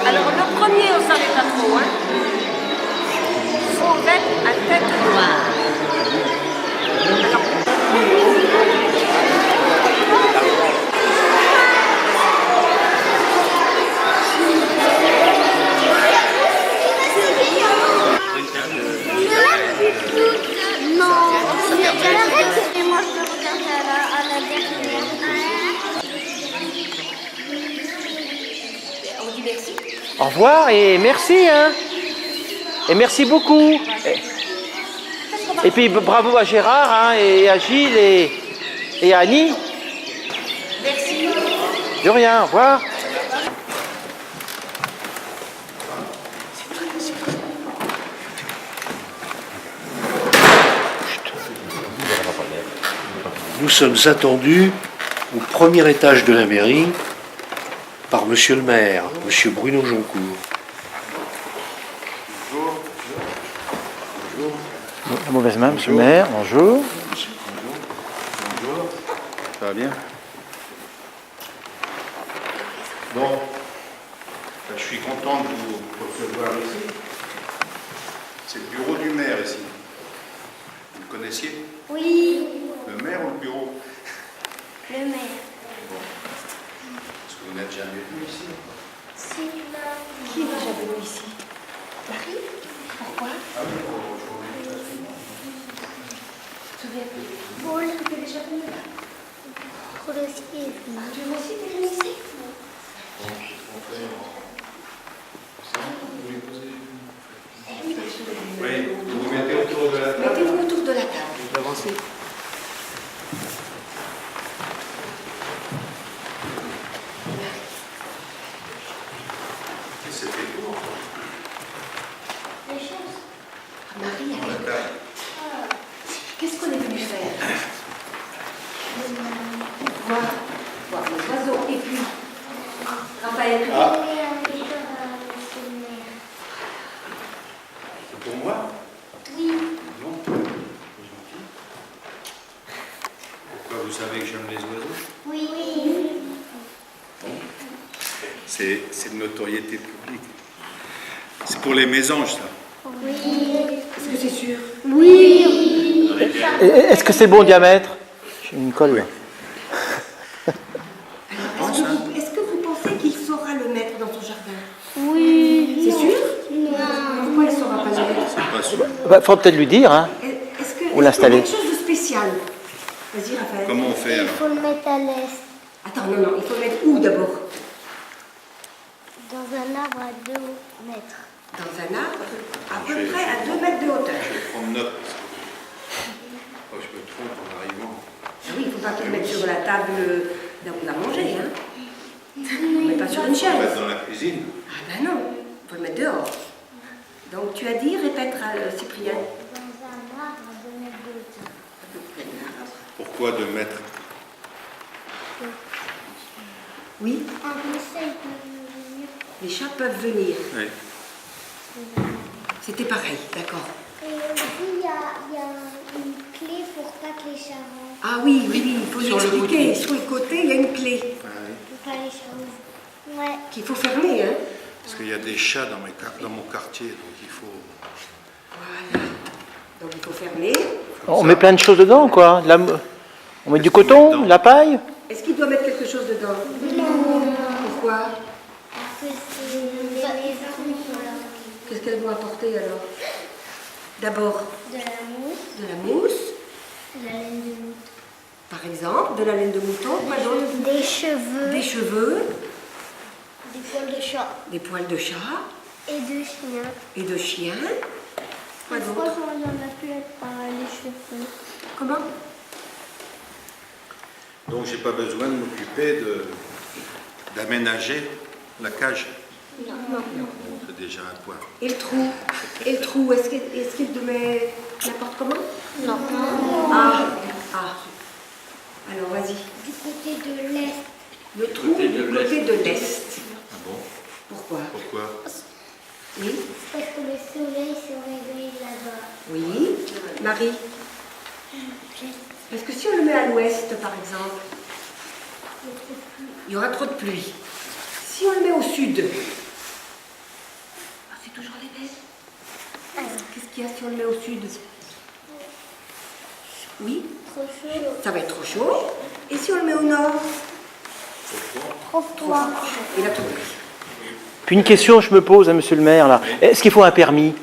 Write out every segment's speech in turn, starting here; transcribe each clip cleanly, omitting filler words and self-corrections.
Alors le premier, on ne savait pas trop, hein. Fauvette à tête noire. Au revoir et merci, hein. Et merci beaucoup. Et puis bravo à Gérard, hein, et à Gilles et à Annie. Merci. De rien, au revoir. Nous sommes attendus au premier étage de la mairie par monsieur le maire, monsieur Bruno Joncourt. La mauvaise main, monsieur le maire, bonjour. Bonjour, ça va bien? Bon, je suis content de vous recevoir ici. C'est le bureau du maire ici. Vous le connaissiez? Oui, Le maire ou le bureau? le maire. Bon. Est-ce que vous n'êtes jamais venu ici? Si, Qui est déjà venu ici? Marie. Pourquoi? Ah oui, pour le Paul. Tu es déjà venu là? Paul aussi est venu. Tu es aussi venu ici? Oui, vous vous mettez autour de la table. Mettez-vous autour de la table. Vous avancez. C'était lourd. Les choses. Marie, Dans la taille. qu'est-ce qu'on est venu faire? Voir les oiseaux. Et puis, Raphaël. Ah. Il est un monsieur le maire. C'est pour moi? Oui. Non. C'est gentil. Pourquoi vous savez que j'aime les oiseaux? Oui. C'est de notoriété publique. C'est pour les mésanges, ça. Oui. Est-ce que c'est sûr? Oui. Est-ce que c'est bon diamètre? J'ai une colle là. Est-ce que vous pensez qu'il saura le mettre dans son jardin? Oui. C'est sûr? Non. Pourquoi il ne saura pas le mettre? C'est pas sûr. Bah, faut peut-être lui dire, hein. Est-ce que Ou l'installer. quelque chose de spécial? Vas-y, Raphaël. Comment on fait Il alors? faut le mettre à l'est. Attends, non, il faut le mettre où d'abord? Dans un arbre à 2 mètres. Dans un arbre, à peu près à 2 mètres de hauteur. Je vais prendre note. Oh, je me trompe en arrivant. Ah oui, il ne faut pas qu'il le mette sur la table là où on a mangé, hein. Mais pas sur une On va chaise. mettre dans la cuisine. Ah ben non, il faut le mettre dehors. Donc tu as dit, répète à Cyprien. Dans un arbre à 2 mètres de hauteur. Pourquoi 2 mètres? Oui, Un conseil peut venir. les chats peuvent venir. Oui. C'était pareil, d'accord. Et aussi, il y a une clé pour pas que les chats rentrent. Ah oui, il faut lui Sur le expliquer. côté. Sur le côté, il y a une clé Pour pas les chats ouvrent. Ouais. qu'il faut fermer, hein. Parce qu'il y a des chats dans mon quartier, donc il faut... Voilà. Donc il faut fermer. On met plein de choses dedans, quoi. On met du coton, de la paille. Est-ce qu'il doit mettre quelque chose dedans? Non. Pourquoi? Parce que c'est les maisons là. Qu'est-ce qu'elles vont apporter alors? D'abord, De la mousse, de la mousse, de la laine de mouton. par exemple, de la laine de mouton, quoi d'autre? Des cheveux, Des cheveux, des poils de chat des poils de chat et de chien. et de chien. Quoi Des d'autre? fois, quand il y en a plus, les cheveux. Comment? Donc j'ai pas besoin de m'occuper d'aménager la cage. Non. C'est déjà un point. Et le trou? Et le trou, est-ce qu'il te met n'importe comment? Non. Ah. Alors vas-y. Du côté de l'est. Le trou du côté de l'est. Ah bon? Pourquoi? Pourquoi? Oui. Parce que le soleil se réveille là-bas. Oui. Marie? Parce que si on le met à l'ouest, par exemple, il y aura trop de pluie. Si on le met au sud, qu'il y a si on le met au sud? Oui, Trop chaud. ça va être trop chaud. Et si on le met au nord? Trop froid. Il a tout pris. Puis une question je me pose à monsieur le maire là. Est-ce qu'il faut un permis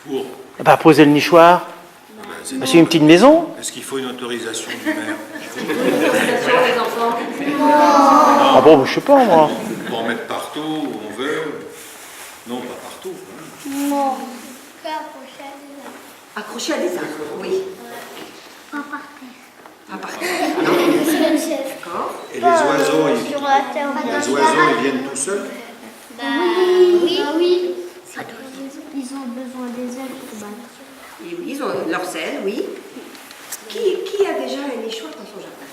Pour bah, poser le nichoir? Bah, c'est une petite maison. Est-ce qu'il faut une autorisation du maire Attention les enfants. Ah bon, je sais pas moi. pour en mettre partout où on veut? Non, pas partout. Hein. Non. Accroché à des arbres. Accroché à des arbres, oui. Pas par terre. À partir. D'accord. Et les oiseaux, Sur la terre. ils viennent tout seuls? Oui. Ils ont besoin des ailes pour battre. Et oui, ils ont leur sel, oui. Qui a déjà un nichoir dans son jardin?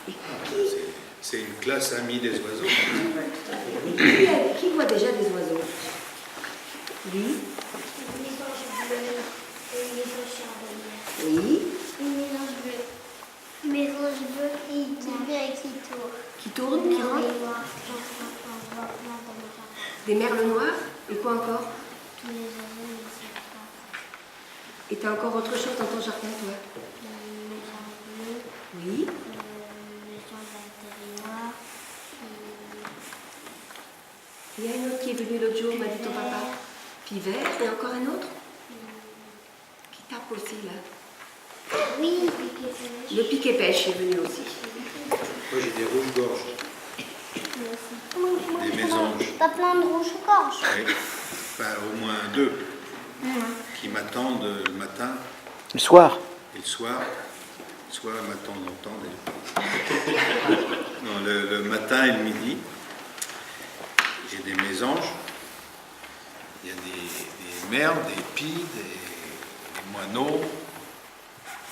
Et C'est une classe amie des oiseaux. qui voit déjà des oiseaux? Oui. Oui. Mélange bleu et qui tourne. Qui tourne, qui rentre? Des merles noirs. Et quoi encore? Tous les oiseaux ne savent pas. Et t'as encore autre chose dans ton jardin, toi? Mélange bleu, Oui. mélange intérieur. Il y a un autre qui est venu l'autre jour, m'a dit ton papa. Puis vert, et encore un autre? Qui tape aussi, là. Oui. Le piquet-pêche est venu aussi. Moi, j'ai des rouges-gorges, des mésanges. T'as plein de rouges-gorges. Oui. Enfin, au moins 2 qui m'attendent le matin Le soir. et le soir. Soit m'attendent longtemps d'ailleurs. Non, le matin et le midi. J'ai des mésanges. Il y a des merles, des pies, des moineaux,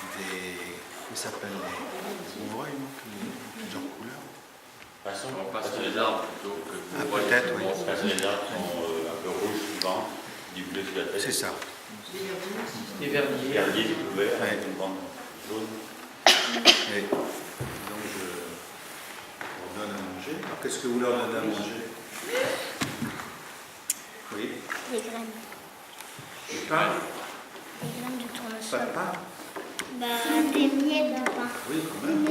comment ça s'appelle, les ouvrailles, plusieurs couleurs. On passe les arbres plutôt que Ah, peut-être, oui. on passe les arbres sont un peu rouges souvent, du bleu sur la tête. C'est ça. Les verdiers du bleu vert, Ouais. une bande jaune. Et donc, je leur donne à manger. Alors, qu'est-ce que vous leur donnez à manger? Oui. Des graines. Du pain? Des graines de Pas tournesol. de pain? Des miettes de pain. Oui, quand même.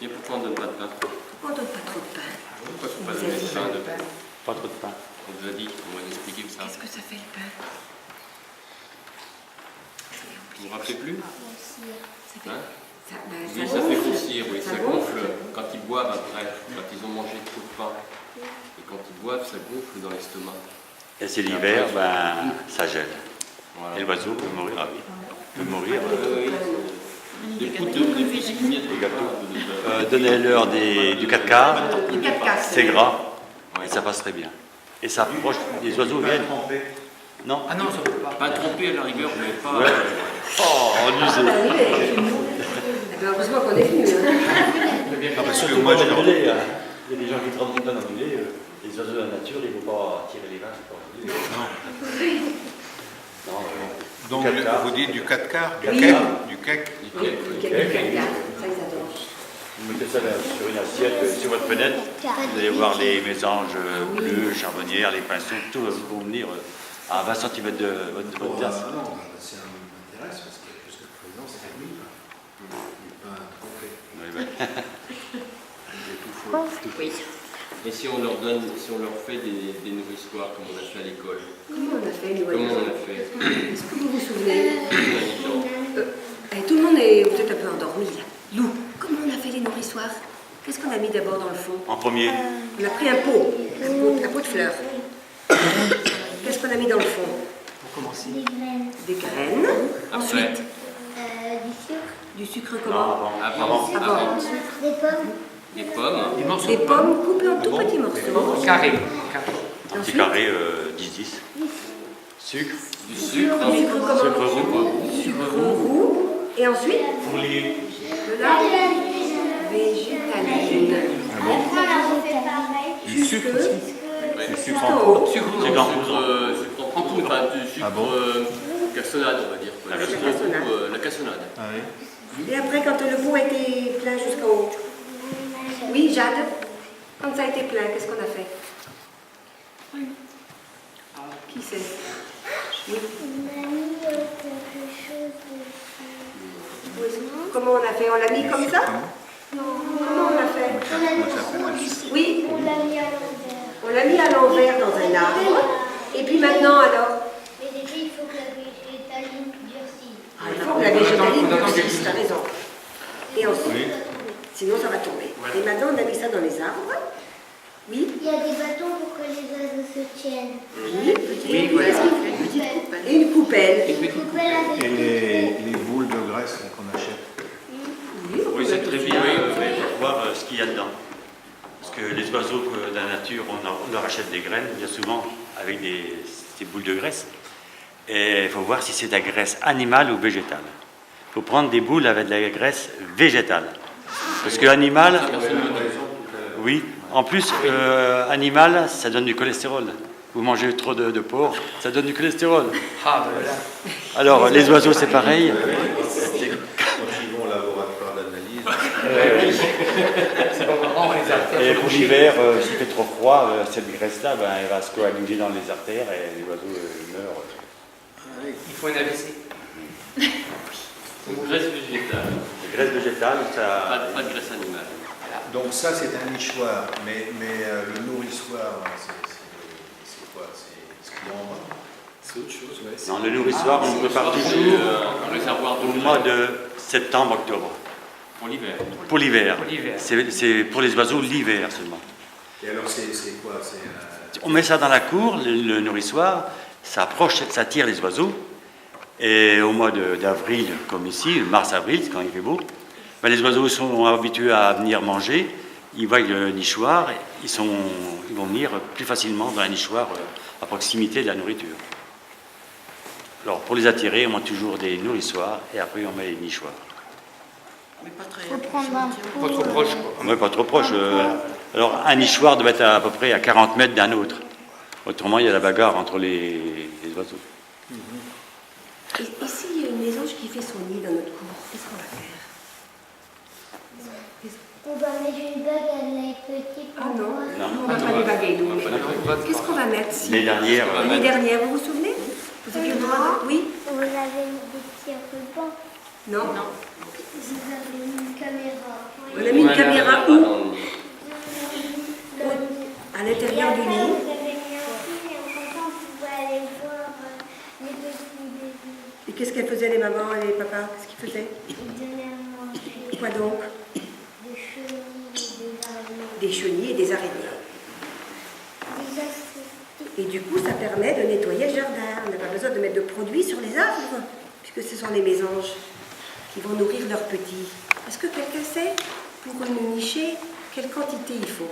Et pourquoi on ne donne pas de pain? On ne donne pas trop de pain. Pourquoi il ne faut pas donner de pain de pain? Pas trop de pain. On vous a dit, on va expliquer ça. Qu'est-ce que ça fait le pain? Vous vous rappelez plus? Ça fait, Hein? ça Oui, ça fait gonfle. grossir, oui, ça gonfle quand ils boivent après, quand ils ont mangé trop de pain. Et quand ils boivent, ça gonfle dans l'estomac. Et c'est l'hiver, ben, ça gèle. Voilà. Et l'oiseau peut mourir, ah oui. Peut mourir. Des poudres de physique, il y a des gâteaux. Donnez-leur du 4 quarts, Les 4 casses. c'est gras, et ça passe très bien. Et ça approche, les oiseaux viennent. Non. Ah non, ça ne peut pas. Pas trempé à la rigueur, mais pas. Ouais. Oh, en usé. Eh ben, heureusement qu'on est venu. Hein. Ah, parce que Surtout moi, pas j'ai dans le lait, hein. Il y a des gens qui trempent dans le lait, les oiseaux de la nature, ils ne vont pas tirer les vaches. Non, donc, du 4 quarts. vous dites du 4 quarts, du Oui. cake, du cake. Oui, les 4 casses. Ça, ils adorent. Vous mettez ça sur une assiette, sur votre fenêtre, vous allez voir les mésanges bleus, charbonnières, les pinceaux, tout vont venir à 20 cm de votre tasse. Ah non, ça m'intéresse parce que jusqu'à présent, c'était lui. Du pain trempé. Oui, oui. Il est tout faux. Oui. Et si on leur donne, si on leur fait des nourrissoirs comme on a fait à l'école? Comment on a fait, nous? Comment on a fait? Est-ce que vous vous souvenez? Tout le monde est peut-être un peu endormi, là. Lou, comment on a fait les nourrissoirs? Qu'est-ce qu'on a mis d'abord dans le fond? En premier, On a pris un pot de fleurs. Qu'est-ce qu'on a mis dans le fond? Pour commencer. Des graines. Des graines. Après. Ensuite, Du sucre. du sucre non, comment? Avant. Avant. Des pommes. Des pommes. Des morceaux Des pommes coupées en tout petits morceaux. carrés. un petit Ensuite, carré 10-10. Sucre, Du sucre. du sucre comment? sucre roux. Sucre roux. Et ensuite, Pour les... de la végétaline. Du sucre aussi. Du sucre en poudre. Sucre Sucre en poudre. en poudre, enfin, du sucre cassonade, on va dire. Quoi. La Le sucre cassonade. roux, la cassonade. Ah oui. Et après, quand le pot a été plein jusqu'en haut. Oui, Jade? Quand ça a été plein, qu'est-ce qu'on a fait? Qui c'est? Oui. On a mis quelque chose dessus. Comment on a fait? On l'a mis comme ça? Non. Comment on a fait? On a mis trop ici. Oui, On l'a mis à l'envers. on l'a mis à l'envers dans un arbre. Et puis maintenant, alors? Mais déjà, il faut que la végétaline durcisse. Ah, il faut que la végétaline durcisse, t'as raison. Et ensuite, sinon ça va tomber. Et maintenant, on a mis ça dans les arbres. Oui. Il y a des bâtons pour que les oiseaux se tiennent. Oui, Oui, voilà. Et une poubelle. Une poubelle avec Et des les boules de graisse là, qu'on achète. Oui, c'est très bien pour voir ce qu'il y a dedans. Parce que les oiseaux de la nature, on leur achète des graines, bien souvent, avec des boules de graisse. Et il faut voir si c'est de la graisse animale ou végétale. Il faut prendre des boules avec de la graisse végétale. Parce que animal, oui, en plus, animal, ça donne du cholestérol. Vous mangez trop de porc, ça donne du cholestérol. Alors, les oiseaux, c'est pareil. Quand ils vont au laboratoire d'analyse, Et pour l'hiver, s'il fait trop froid, cette graisse-là, ben, elle va se coaguler dans les artères et les oiseaux meurent. Il faut un AVC. Une graisse végétale, La graisse végétale, ça... pas de graisse animale. donc ça c'est un nichoir, mais le nourrissoir, c'est quoi? C'est ce qu'il y a en bas. C'est autre chose, ouais. Non, le nourrissoir, on le prépare toujours Un réservoir au d'eau mois de septembre-octobre. pour l'hiver. Pour l'hiver. Pour l'hiver. C'est pour les oiseaux l'hiver seulement. Et alors c'est quoi? On met ça dans la cour, le nourrissoir, ça approche, ça attire les oiseaux. Et au mois d'avril, comme ici, mars-avril, quand il fait beau, ben les oiseaux sont habitués à venir manger, ils voient le nichoir, ils vont venir plus facilement dans la nichoir à proximité de la nourriture. Alors pour les attirer, on met toujours des nourrissoirs et après on met les nichoirs. Il faut prendre un pot. Pas trop proche, quoi. Ouais, pas trop proche. Alors un nichoir doit être à peu près à 40 mètres d'un autre. Autrement, il y a la bagarre entre les oiseaux. Et s'il y a une mésange qui fait son nid dans notre cour, qu'est-ce qu'on va faire? On va mettre une bague avec petits Ah non, pois. on va pas les baguer, nous. mais Qu'est-ce qu'on va mettre si... Les dernières, L'année dernière, vous vous souvenez? Vous aviez le droit de... Oui? Vous avez des petits rubans. Non? Vous avez une caméra. On a mis une caméra où? Dans- À l'intérieur du Et après, nid. vous avez mis un film et en même temps, vous pouvez aller voir les petits bébés. Et qu'est-ce qu'elles faisaient, les mamans et les papas? Qu'est-ce qu'ils faisaient? Ils donnaient à manger Quoi donc? des chenilles et des araignées. Des chenilles et des araignées. Des insectes. Et du coup, ça permet de nettoyer le jardin. On n'a pas besoin de mettre de produits sur les arbres, puisque ce sont les mésanges qui vont nourrir leurs petits. Est-ce que quelqu'un sait, pour une nichée, quelle quantité il faut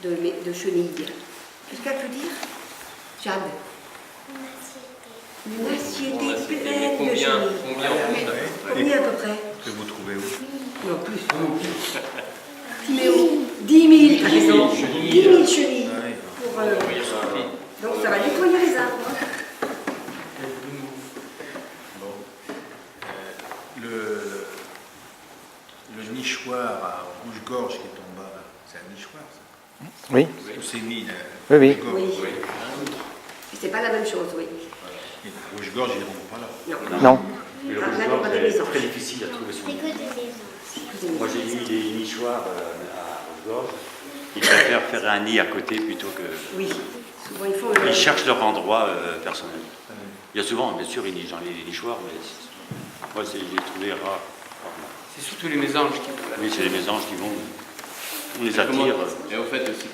de chenilles? Quelqu'un peut dire? Jade. Une assiette On a cité, mais pleine de combien chenilles. Combien à peu près? Que vous trouvez où? Non, plus. Mais où? 10 000, par exemple. 10 000 chenilles. Ah oui. Pour, donc ça va nettoyer les arbres. Bon. Le nichoir à rouge-gorge qui est en bas, là, c'est un nichoir, ça? Oui, Tous ces nids, là, Oui, oui. rouge-gorge. Oui. Et c'est pas la même chose, oui. Et le rouge-gorge, ils ne rentrent pas là. non. mais le Ah, là, rouge-gorge, on va des c'est mésanges. très difficile à trouver son C'est nid. que des maisons. Moi, j'ai mis des nichoirs à rouge-gorge. Ils préfèrent faire un nid à côté plutôt que... Oui. Souvent, il faut... Ils cherchent leur endroit personnel. Il y a souvent, bien sûr, ils nichent dans les nichoirs, mais moi, j'ai trouvé rarement. C'est surtout les mésanges qui font la Oui, c'est les mésanges qui vont... On les attire. Et au fait aussi,